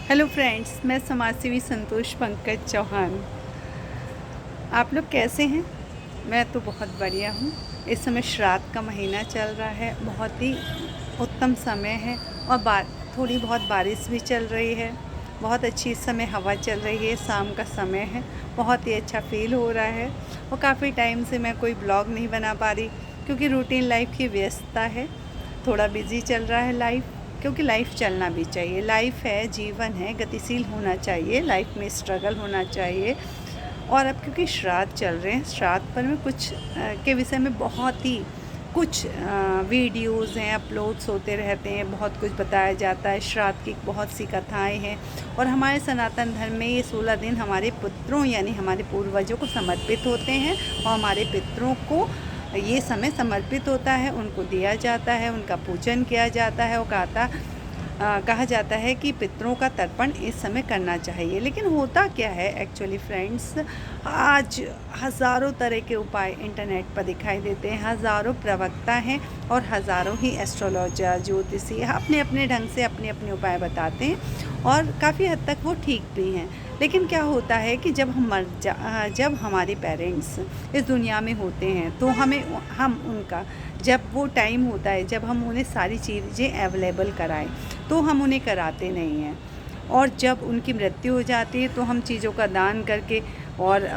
Hello friends, मैं समाजसेवी संतोष पंकज चौहान। आप लोग कैसे हैं? मैं तो बहुत बढ़िया हूँ। इस समय श्राद्ध का महीना चल रहा है, बहुत ही उत्तम समय है और थोड़ी बहुत बारिश भी चल रही है। बहुत अच्छी इस समय हवा चल रही है, शाम का समय है, बहुत ही अच्छा फील हो रहा है। और काफ़ी टाइम से मैं कोई ब्लॉग नहीं बना पा रही क्योंकि रूटीन लाइफ की व्यस्तता है, थोड़ा बिजी चल रहा है लाइफ। क्योंकि लाइफ चलना भी चाहिए, लाइफ है, जीवन है, गतिशील होना चाहिए, लाइफ में स्ट्रगल होना चाहिए। और अब क्योंकि श्राद्ध चल रहे हैं, श्राद्ध पर में कुछ के विषय में बहुत ही कुछ वीडियोज़ हैं, अपलोड्स होते रहते हैं, बहुत कुछ बताया जाता है। श्राद्ध की बहुत सी कथाएं हैं और हमारे सनातन धर्म में ये 16 दिन हमारे पितरों यानी हमारे पूर्वजों को समर्पित होते हैं और हमारे पितरों को ये समय समर्पित होता है, उनको दिया जाता है, उनका पूजन किया जाता है। और कहा जाता है कि पितरों का तर्पण इस समय करना चाहिए। लेकिन होता क्या है एक्चुअली फ्रेंड्स, आज हज़ारों तरह के उपाय इंटरनेट पर दिखाई देते हैं, हज़ारों प्रवक्ता हैं और हज़ारों ही एस्ट्रोलॉजर, ज्योतिषी अपने अपने ढंग से अपने अपने उपाय बताते हैं और काफ़ी हद तक वो ठीक भी हैं। लेकिन क्या होता है कि जब हमारे पेरेंट्स इस दुनिया में होते हैं तो हम उनका जब वो टाइम होता है, जब हम उन्हें सारी चीज़ें अवेलेबल कराएं तो हम उन्हें कराते नहीं हैं। और जब उनकी मृत्यु हो जाती है तो हम चीज़ों का दान करके और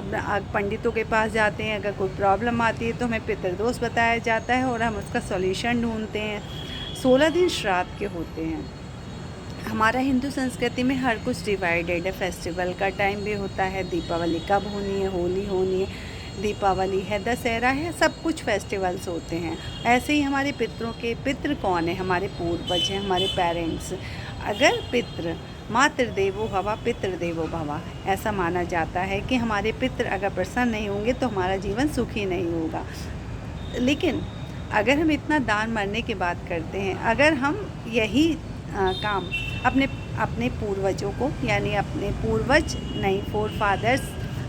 पंडितों के पास जाते हैं। अगर कोई प्रॉब्लम आती है तो हमें पितृदोष बताया जाता है और हम उसका सॉल्यूशन ढूंढते हैं। 16 दिन श्राद्ध के होते हैं। हमारा हिंदू संस्कृति में हर कुछ डिवाइडेड है। फेस्टिवल का टाइम भी होता है, दीपावली कब होनी है, होली होनी है, दीपावली है, दशहरा है, सब कुछ फेस्टिवल्स होते हैं। ऐसे ही हमारे पितरों के पितृ कौन है? हमारे पूर्वज हैं, हमारे पेरेंट्स। अगर पितृ मातृदेवो भव पितृदेवो भव, ऐसा माना जाता है कि हमारे पितृ अगर प्रसन्न नहीं होंगे तो हमारा जीवन सुखी नहीं होगा। लेकिन अगर हम इतना दान मरने की बात करते हैं, अगर हम यही काम अपने अपने पूर्वजों को यानी अपने पूर्वज नहीं, फोर फादर्स,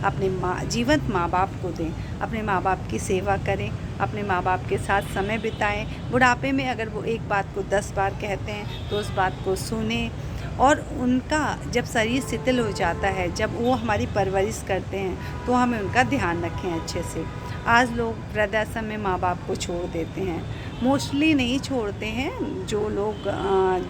अपने जीवंत माँ बाप को दें, अपने माँ बाप की सेवा करें, अपने माँ बाप के साथ समय बिताएं। बुढ़ापे में अगर वो एक बात को 10 बार कहते हैं तो उस बात को सुने। और उनका जब शरीर शिथिल हो जाता है, जब वो हमारी परवरिश करते हैं तो हमें उनका ध्यान रखें अच्छे से। आज लोग वृद्धाश्रम में माँ बाप को छोड़ देते हैं, मोस्टली नहीं छोड़ते हैं। जो लोग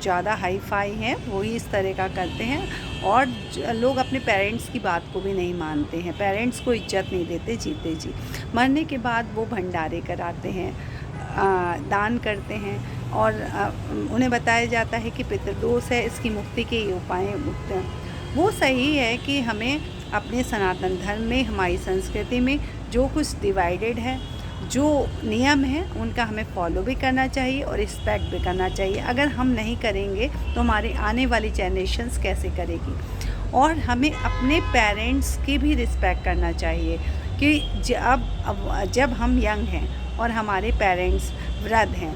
ज़्यादा हाई फाई हैं वही इस तरह का करते हैं और लोग अपने पेरेंट्स की बात को भी नहीं मानते हैं, पेरेंट्स को इज्जत नहीं देते जीते जी। मरने के बाद वो भंडारे कराते हैं, दान करते हैं और उन्हें बताया जाता है कि पितृदोष है, इसकी मुक्ति के ये उपाय मुक्त हैं। वो सही है कि हमें अपने सनातन धर्म में, हमारी संस्कृति में जो कुछ डिवाइडेड है, जो नियम है, उनका हमें फॉलो भी करना चाहिए और रिस्पेक्ट भी करना चाहिए। अगर हम नहीं करेंगे तो हमारे आने वाली जनरेशन्स कैसे करेगी? और हमें अपने पेरेंट्स की भी रिस्पेक्ट करना चाहिए कि जब हम यंग हैं और हमारे पेरेंट्स वृद्ध हैं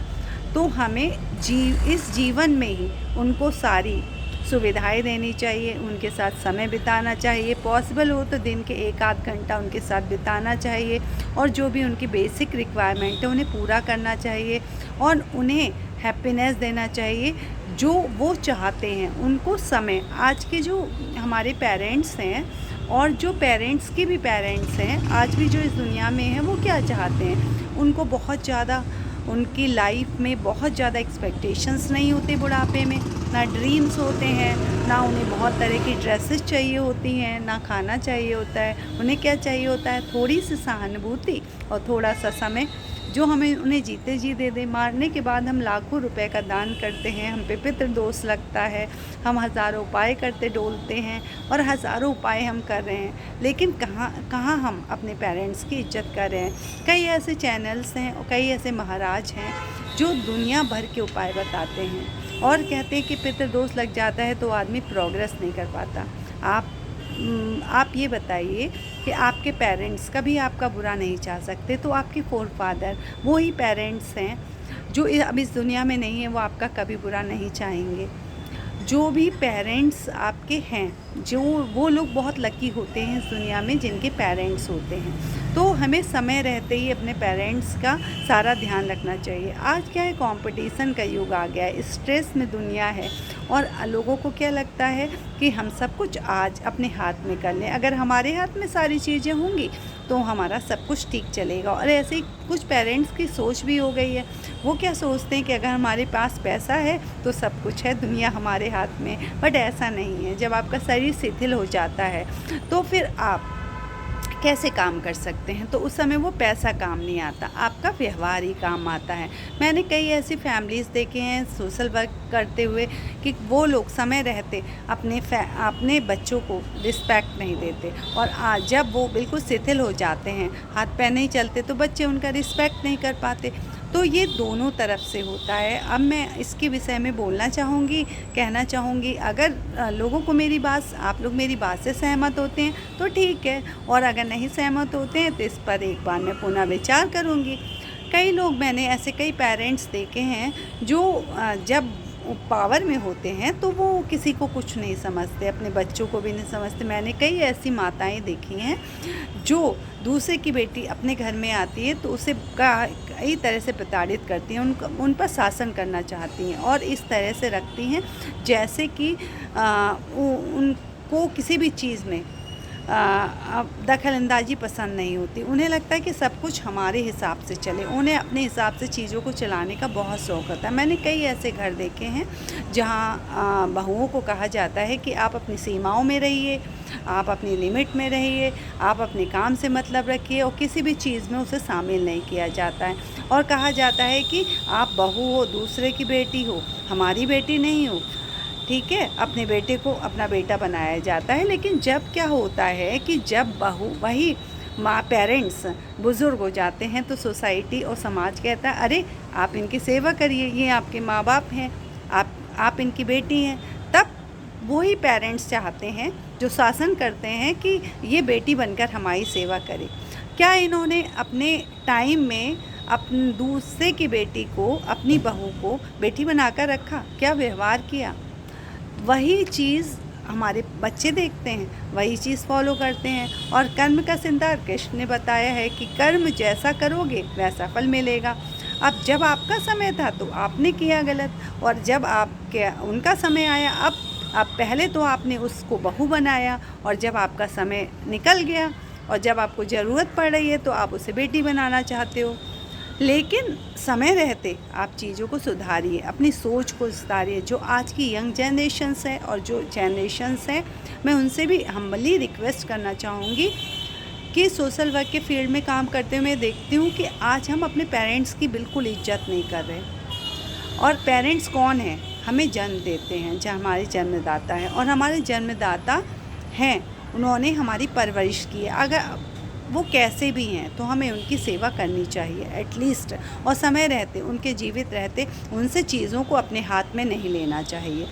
तो हमें इस जीवन में ही उनको सारी सुविधाएं देनी चाहिए, उनके साथ समय बिताना चाहिए। पॉसिबल हो तो दिन के 1 आध घंटा उनके साथ बिताना चाहिए और जो भी उनकी बेसिक रिक्वायरमेंट है उन्हें पूरा करना चाहिए और उन्हें हैप्पीनेस देना चाहिए जो वो चाहते हैं। उनको समय, आज के जो हमारे पेरेंट्स हैं और जो पेरेंट्स के भी पेरेंट्स हैं, आज भी जो इस दुनिया में हैं, वो क्या चाहते हैं? उनको बहुत ज़्यादा उनकी लाइफ में बहुत ज़्यादा एक्सपेक्टेशंस नहीं होते बुढ़ापे में, ना ड्रीम्स होते हैं, ना उन्हें बहुत तरह की ड्रेसेस चाहिए होती हैं, ना खाना चाहिए होता है। उन्हें क्या चाहिए होता है? थोड़ी सी सहानुभूति और थोड़ा सा समय जो हमें उन्हें जीते जी दे दे। मारने के बाद हम लाखों रुपए का दान करते हैं, हम पे पितृदोष लगता है, हम हज़ारों उपाय करते डोलते हैं और हज़ारों उपाय हम कर रहे हैं, लेकिन कहाँ हम अपने पेरेंट्स की इज्जत कर रहे हैं? कई ऐसे चैनल्स हैं और कई ऐसे महाराज हैं जो दुनिया भर के उपाय बताते हैं और कहते हैं कि पितृदोष लग जाता है तो आदमी प्रोग्रेस नहीं कर पाता। आप ये बताइए कि आपके पेरेंट्स कभी आपका बुरा नहीं चाह सकते, तो आपके फोर फादर वही पेरेंट्स हैं जो अब इस दुनिया में नहीं है, वो आपका कभी बुरा नहीं चाहेंगे। जो भी पेरेंट्स आपके हैं, जो वो लोग बहुत लकी होते हैं इस दुनिया में जिनके पेरेंट्स होते हैं। तो हमें समय रहते ही अपने पेरेंट्स का सारा ध्यान रखना चाहिए। आज क्या है, कंपटीशन का युग आ गया है, स्ट्रेस में दुनिया है और लोगों को क्या लगता है कि हम सब कुछ आज अपने हाथ में कर लें। अगर हमारे हाथ में सारी चीज़ें होंगी तो हमारा सब कुछ ठीक चलेगा। और ऐसे ही कुछ पेरेंट्स की सोच भी हो गई है। वो क्या सोचते हैं कि अगर हमारे पास पैसा है तो सब कुछ है, दुनिया हमारे हाथ में। बट ऐसा नहीं है। जब आपका शरीर शिथिल हो जाता है तो फिर आप कैसे काम कर सकते हैं? तो उस समय वो पैसा काम नहीं आता, आपका व्यवहार ही काम आता है। मैंने कई ऐसी फैमिलीज़ देखे हैं सोशल वर्क करते हुए कि वो लोग समय रहते अपने बच्चों को रिस्पेक्ट नहीं देते, और आज जब वो बिल्कुल शिथिल हो जाते हैं, हाथ पैर नहीं चलते, तो बच्चे उनका रिस्पेक्ट नहीं कर पाते। तो ये दोनों तरफ से होता है। अब मैं इसके विषय में बोलना चाहूँगी, कहना चाहूँगी, अगर लोगों को आप लोग मेरी बात से सहमत होते हैं तो ठीक है, और अगर नहीं सहमत होते हैं तो इस पर एक बार मैं पुनः विचार करूँगी। कई लोग, मैंने ऐसे कई पेरेंट्स देखे हैं जो जब पावर में होते हैं तो वो किसी को कुछ नहीं समझते, अपने बच्चों को भी नहीं समझते। मैंने कई ऐसी माताएं देखी हैं जो दूसरे की बेटी अपने घर में आती है तो उसे कई तरह से प्रताड़ित करती हैं, उन पर शासन करना चाहती हैं और इस तरह से रखती हैं जैसे कि उनको किसी भी चीज़ में दखलंदाजी पसंद नहीं होती। उन्हें लगता है कि सब कुछ हमारे हिसाब से चले, उन्हें अपने हिसाब से चीज़ों को चलाने का बहुत शौक़ होता है। मैंने कई ऐसे घर देखे हैं जहाँ बहुओं को कहा जाता है कि आप अपनी सीमाओं में रहिए, आप अपनी लिमिट में रहिए, आप अपने काम से मतलब रखिए, और किसी भी चीज़ में उसे शामिल नहीं किया जाता है। और कहा जाता है कि आप बहू हो, दूसरे की बेटी हो, हमारी बेटी नहीं हो, ठीक है। अपने बेटे को अपना बेटा बनाया जाता है। लेकिन जब क्या होता है कि जब वही पेरेंट्स बुज़ुर्ग हो जाते हैं तो सोसाइटी और समाज कहता है, अरे आप इनकी सेवा करिए, ये आपके माँ बाप हैं, आप इनकी बेटी हैं। तब वही पेरेंट्स चाहते हैं, जो शासन करते हैं, कि ये बेटी बनकर हमारी सेवा करे। क्या इन्होंने अपने टाइम में अपने दूसरे की बेटी को, अपनी बहू को बेटी बनाकर रखा? क्या व्यवहार किया? वही चीज़ हमारे बच्चे देखते हैं, वही चीज़ फॉलो करते हैं। और कर्म का सिद्धांत कृष्ण ने बताया है कि कर्म जैसा करोगे वैसा फल मिलेगा। अब जब आपका समय था तो आपने किया गलत, और जब उनका समय आया, अब पहले तो आपने उसको बहू बनाया, और जब आपका समय निकल गया और जब आपको ज़रूरत पड़ रही है तो आप उसे बेटी बनाना चाहते हो। लेकिन समय रहते आप चीज़ों को सुधारिए, अपनी सोच को सुधारिए। जो आज की यंग जनरेशन्स है और जो जनरेशन्स हैं, मैं उनसे भी हम्बली रिक्वेस्ट करना चाहूँगी कि सोशल वर्क के फील्ड में काम करते हुए मैं देखती हूँ कि आज हम अपने पेरेंट्स की बिल्कुल इज्जत नहीं कर रहे। और पेरेंट्स कौन हैं? हमें जन्म देते हैं, जो हमारे जन्मदाता हैं, और हमारे जन्मदाता हैं, उन्होंने हमारी परवरिश की है। अगर वो कैसे भी हैं तो हमें उनकी सेवा करनी चाहिए एटलीस्ट, और समय रहते, उनके जीवित रहते, उनसे चीज़ों को अपने हाथ में नहीं लेना चाहिए।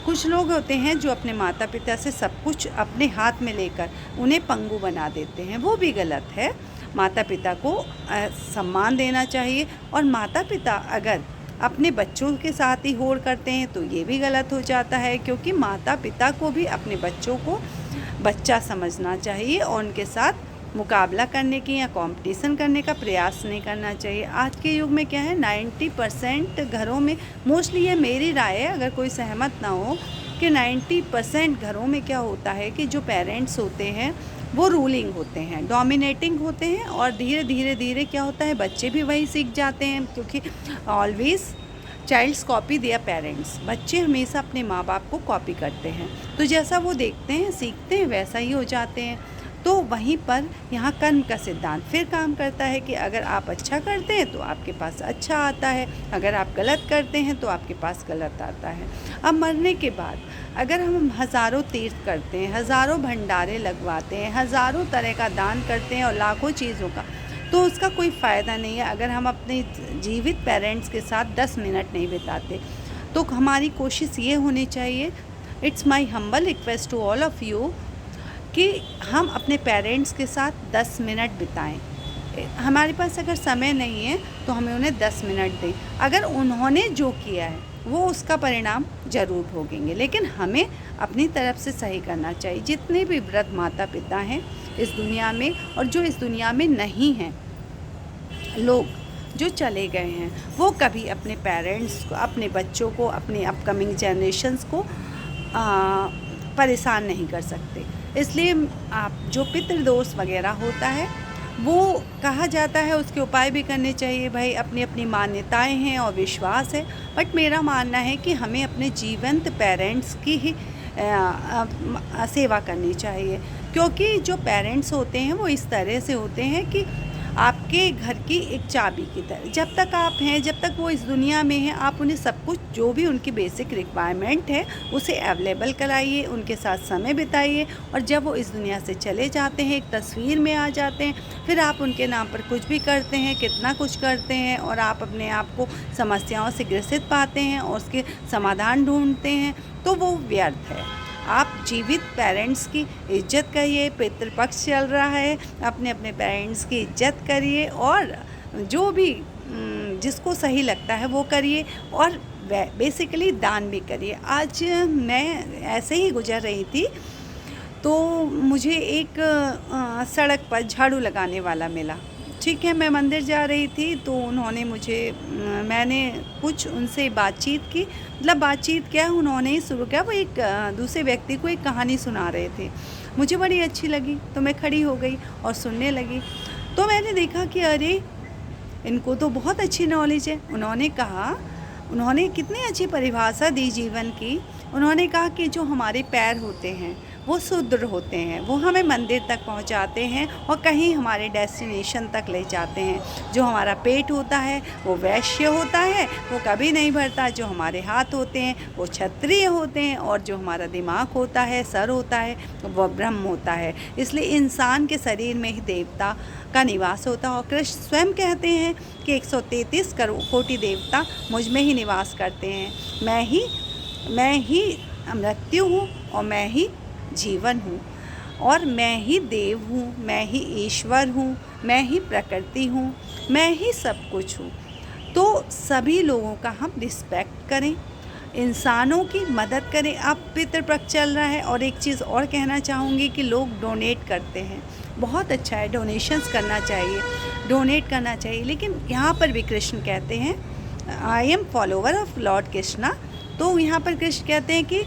कुछ लोग होते हैं जो अपने माता पिता से सब कुछ अपने हाथ में लेकर उन्हें पंगु बना देते हैं, वो भी गलत है। माता पिता को सम्मान देना चाहिए, और माता पिता अगर अपने बच्चों के साथ ही होड़ करते हैं तो ये भी गलत हो जाता है, क्योंकि माता पिता को भी अपने बच्चों को बच्चा समझना चाहिए और उनके साथ मुकाबला करने की या कंपटीशन करने का प्रयास नहीं करना चाहिए। आज के युग में क्या है, 90% घरों में, मोस्टली ये मेरी राय है, अगर कोई सहमत ना हो, कि 90% घरों में क्या होता है कि जो पेरेंट्स होते हैं वो रूलिंग होते हैं, डोमिनेटिंग होते हैं, और धीरे धीरे क्या होता है, बच्चे भी वही सीख जाते हैं, क्योंकि always childs copy their parents. बच्चे हमेशा अपने माँ बाप को कॉपी करते हैं, तो जैसा वो देखते हैं सीखते हैं वैसा ही हो जाते हैं। तो वहीं पर यहाँ कर्म का सिद्धांत फिर काम करता है कि अगर आप अच्छा करते हैं तो आपके पास अच्छा आता है, अगर आप गलत करते हैं तो आपके पास गलत आता है। अब मरने के बाद अगर हम हज़ारों तीर्थ करते हैं, हज़ारों भंडारे लगवाते हैं, हज़ारों तरह का दान करते हैं और लाखों चीज़ों का, तो उसका कोई फ़ायदा नहीं है अगर हम अपने जीवित पेरेंट्स के साथ 10 मिनट नहीं बिताते। तो हमारी कोशिश ये होनी चाहिए, it's my humble request to all of you, कि हम अपने पेरेंट्स के साथ 10 मिनट बिताएं। हमारे पास अगर समय नहीं है तो हमें उन्हें 10 मिनट दें। अगर उन्होंने जो किया है वो उसका परिणाम ज़रूर भोगेंगे, लेकिन हमें अपनी तरफ से सही करना चाहिए। जितने भी वृद्ध माता पिता हैं इस दुनिया में, और जो इस दुनिया में नहीं हैं, लोग जो चले गए हैं वो कभी अपने पेरेंट्स को, अपने बच्चों को, अपने अपकमिंग जनरेशन्स को परेशान नहीं कर सकते। इसलिए आप जो पितृदोष वगैरह होता है वो कहा जाता है, उसके उपाय भी करने चाहिए। भाई अपनी अपनी मान्यताएं हैं और विश्वास है, बट मेरा मानना है कि हमें अपने जीवंत पेरेंट्स की ही सेवा करनी चाहिए, क्योंकि जो पेरेंट्स होते हैं वो इस तरह से होते हैं कि आपके घर की एक चाबी की तरह। जब तक आप हैं, जब तक वो इस दुनिया में हैं, आप उन्हें सब कुछ, जो भी उनकी बेसिक रिक्वायरमेंट है उसे अवेलेबल कराइए, उनके साथ समय बिताइए। और जब वो इस दुनिया से चले जाते हैं, एक तस्वीर में आ जाते हैं, फिर आप उनके नाम पर कुछ भी करते हैं, कितना कुछ करते हैं, और आप अपने आप को समस्याओं से ग्रसित पाते हैं और उसके समाधान ढूंढते हैं, तो वो व्यर्थ है। आप जीवित पेरेंट्स की इज्जत करिए। पितृपक्ष चल रहा है, अपने अपने पेरेंट्स की इज्जत करिए और जो भी जिसको सही लगता है वो करिए, और बेसिकली दान भी करिए। आज मैं ऐसे ही गुजर रही थी तो मुझे एक सड़क पर झाड़ू लगाने वाला मिला। ठीक है, मैं मंदिर जा रही थी तो उन्होंने मैंने कुछ उनसे बातचीत की। मतलब बातचीत क्या, उन्होंने ही शुरू किया। वो एक दूसरे व्यक्ति को एक कहानी सुना रहे थे, मुझे बड़ी अच्छी लगी तो मैं खड़ी हो गई और सुनने लगी। तो मैंने देखा कि अरे इनको तो बहुत अच्छी नॉलेज है। उन्होंने कितनी अच्छी परिभाषा दी जीवन की। उन्होंने कहा कि जो हमारे पैर होते हैं वो सुदृढ़ होते हैं, वो हमें मंदिर तक पहुंचाते हैं और कहीं हमारे डेस्टिनेशन तक ले जाते हैं। जो हमारा पेट होता है वो वैश्य होता है, वो कभी नहीं भरता। जो हमारे हाथ होते हैं वो क्षत्रिय होते हैं, और जो हमारा दिमाग होता है, सर होता है, वह ब्रह्म होता है। इसलिए इंसान के शरीर में ही देवता का निवास होता है। और कृष्ण स्वयं कहते हैं कि 133 कोटि देवता मुझ में ही निवास करते हैं। मैं ही मृत्यु हूँ और मैं ही जीवन हूँ, और मैं ही देव हूँ, मैं ही ईश्वर हूँ, मैं ही प्रकृति हूँ, मैं ही सब कुछ हूँ। तो सभी लोगों का हम रिस्पेक्ट करें, इंसानों की मदद करें। अब पितृपक्ष चल रहा है, और एक चीज़ और कहना चाहूँगी कि लोग डोनेट करते हैं, बहुत अच्छा है, डोनेशंस करना चाहिए, डोनेट करना चाहिए। लेकिन यहाँ पर भी कृष्ण कहते हैं, I am follower of Lord Krishna. तो यहाँ पर कृष्ण कहते हैं कि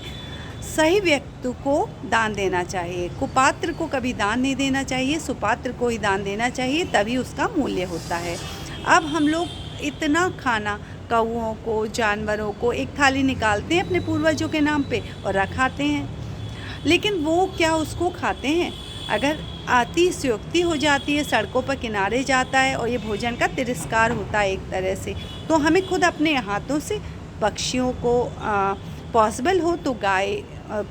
सही व्यक्ति को दान देना चाहिए, कुपात्र को कभी दान नहीं देना चाहिए, सुपात्र को ही दान देना चाहिए, तभी उसका मूल्य होता है। अब हम लोग इतना खाना कौओं को, जानवरों को एक थाली निकालते हैं अपने पूर्वजों के नाम पे और रखाते हैं, लेकिन वो क्या उसको खाते हैं? अगर अतिशयोक्ति हो जाती है, सड़कों पर किनारे जाता है और ये भोजन का तिरस्कार होता है एक तरह से, तो हमें खुद अपने हाथों से पक्षियों को पॉसिबल हो तो गाय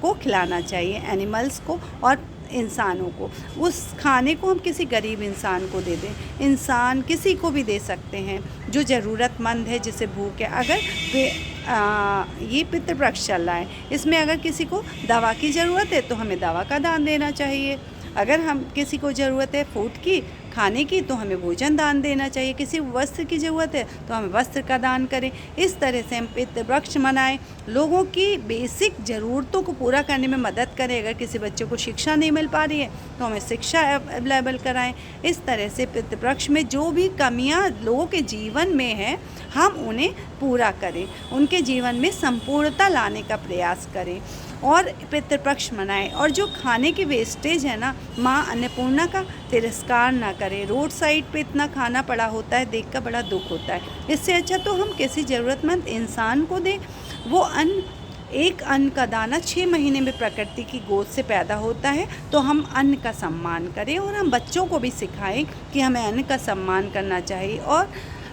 को खिलाना चाहिए, एनिमल्स को और इंसानों को। उस खाने को हम किसी गरीब इंसान को दे दें। इंसान किसी को भी दे सकते हैं जो ज़रूरतमंद है, जिसे भूख है। अगर ये पितृपक्ष चल रहा है, इसमें अगर किसी को दवा की ज़रूरत है तो हमें दवा का दान देना चाहिए। अगर हम किसी को ज़रूरत है फूड की, खाने की, तो हमें भोजन दान देना चाहिए। किसी वस्त्र की ज़रूरत है तो हमें वस्त्र का दान करें। इस तरह से हम पितृपक्ष मनाएं, लोगों की बेसिक ज़रूरतों को पूरा करने में मदद करें। अगर किसी बच्चे को शिक्षा नहीं मिल पा रही है तो हमें शिक्षा अवेलेबल कराएं। इस तरह से पितृपक्ष में जो भी कमियां लोगों के जीवन में है, हम उन्हें पूरा करें, उनके जीवन में संपूर्णता लाने का प्रयास करें और पितृपक्ष मनाएं। और जो खाने की वेस्टेज है ना, माँ अन्नपूर्णा का तिरस्कार ना करें। रोड साइड पे इतना खाना पड़ा होता है, देखकर बड़ा दुख होता है। इससे अच्छा तो हम किसी ज़रूरतमंद इंसान को दें। वो एक अन्न का दाना 6 महीने में प्रकृति की गोद से पैदा होता है, तो हम अन्न का सम्मान करें और हम बच्चों को भी सिखाएं कि हमें अन्न का सम्मान करना चाहिए। और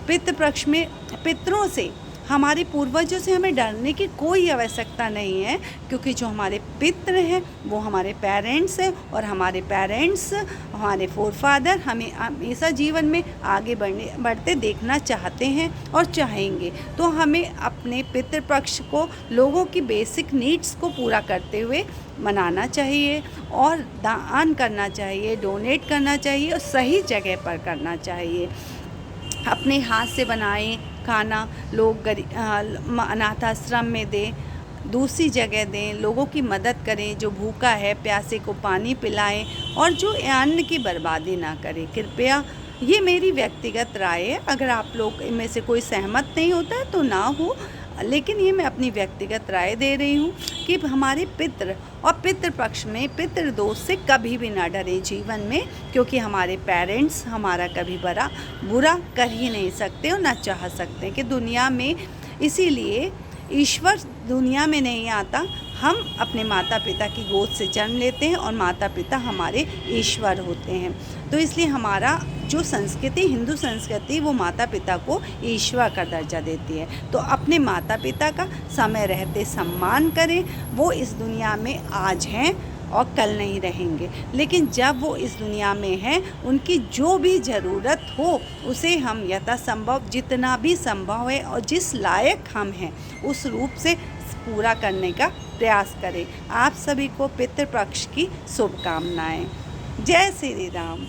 पितृपक्ष में पितरों से, हमारे पूर्वजों से हमें डरने की कोई आवश्यकता नहीं है, क्योंकि जो हमारे पितृ हैं वो हमारे पेरेंट्स हैं, और हमारे पेरेंट्स, हमारे फोरफादर हमें हमेशा जीवन में आगे बढ़ते देखना चाहते हैं और चाहेंगे। तो हमें अपने पितृपक्ष को लोगों की बेसिक नीड्स को पूरा करते हुए मनाना चाहिए और दान करना चाहिए, डोनेट करना चाहिए और सही जगह पर करना चाहिए। अपने हाथ से बनाएं खाना, लोग अनाथ आश्रम में दें, दूसरी जगह दें, लोगों की मदद करें। जो भूखा है, प्यासे को पानी पिलाएं और जो अन्न की बर्बादी ना करें। कृपया ये मेरी व्यक्तिगत राय है, अगर आप लोग इनमें से कोई सहमत नहीं होता है तो ना हो, लेकिन ये मैं अपनी व्यक्तिगत राय दे रही हूँ कि हमारे पितृ और पितृपक्ष में पितृदोष से कभी भी ना डरें जीवन में, क्योंकि हमारे पेरेंट्स हमारा कभी बुरा कर ही नहीं सकते और ना चाह सकते कि दुनिया में। इसीलिए ईश्वर दुनिया में नहीं आता, हम अपने माता पिता की गोद से जन्म लेते हैं और माता पिता हमारे ईश्वर होते हैं। तो इसलिए हमारा जो संस्कृति, हिंदू संस्कृति, वो माता पिता को ईश्वर का दर्जा देती है। तो अपने माता पिता का समय रहते सम्मान करें। वो इस दुनिया में आज हैं और कल नहीं रहेंगे, लेकिन जब वो इस दुनिया में हैं, उनकी जो भी ज़रूरत हो उसे हम यथासंभव, जितना भी संभव है और जिस लायक हम हैं उस रूप से पूरा करने का प्रयास करें। आप सभी को पितृपक्ष की शुभकामनाएं। जय श्री राम।